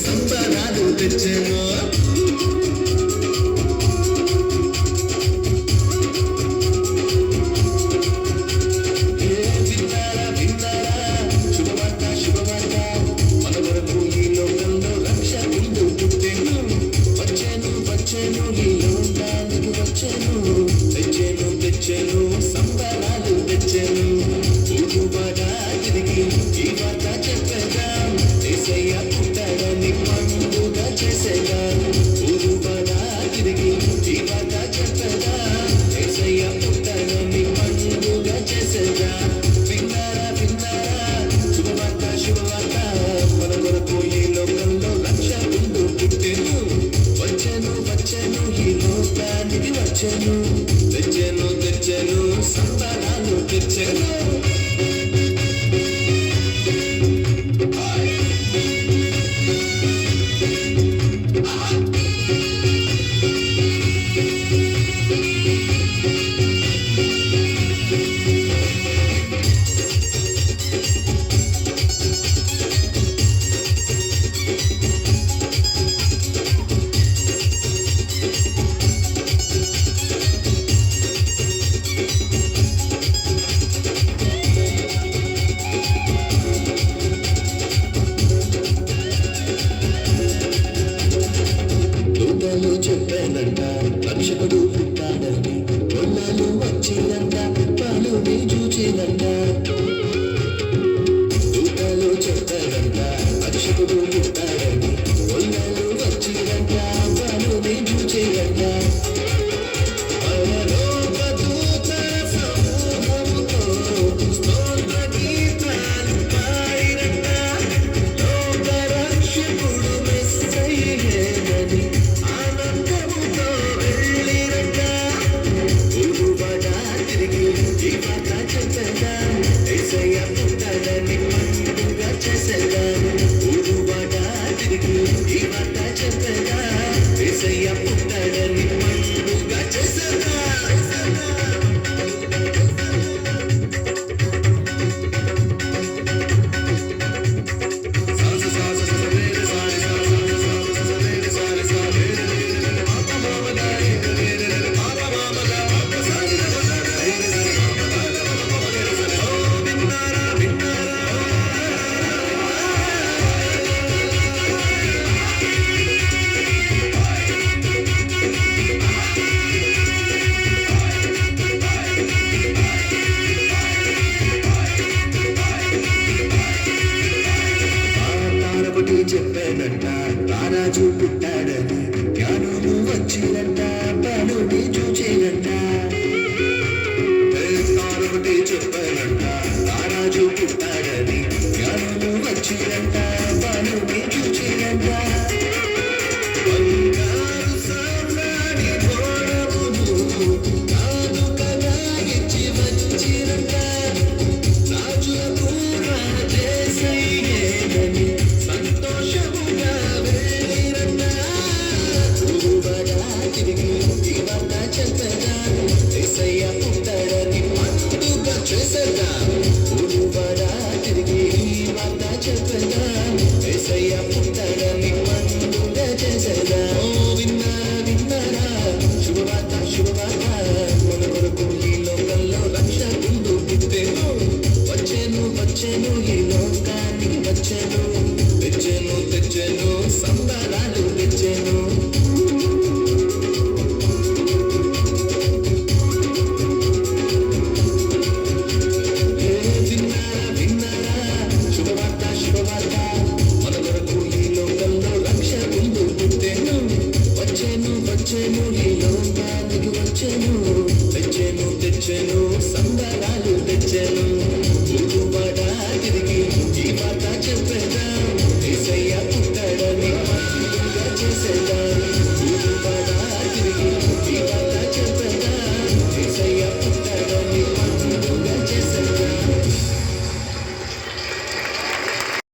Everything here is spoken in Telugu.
సంబరాలు తెచ్చెను. తెచ్చెను సంబరాలు తెచ్చెను. చెప్పానంట రక్షకుడు పుట్టాడని, కొన్నాళ్ళు వచ్చిందంట పాలు చూచినంట. దూతలు చెప్పారంట రక్షకుడు పుట్టాడని, కొన్నాళ్ళు వచ్చిందంట పాలు చూచినంట. చెప్పానంట రారాజు పుట్టాడని, జ్ఞానులు వచ్చినంట పాలు చూచేనంట. ఒకటి చెప్పానంట రారాజు పుట్టాడని, జ్ఞానులు వచ్చినంట పాలు చూచేనంట. తెచ్చెను సంబరాలు తెచ్చెను. విన్నారా శుభవార్త శుభవార్త, మన కొరకు ఈ లోకంలో రక్షకుడు పుట్టెను. వచ్చెను ఈ లోకానికి వచ్చెను. తెచ్చెను సంబరాలు తెచ్చెను. ఊరుబడా తిరిగి ఈ మాట చెప్పేదా, యేసయ్య పుట్టాడని చేసేదా.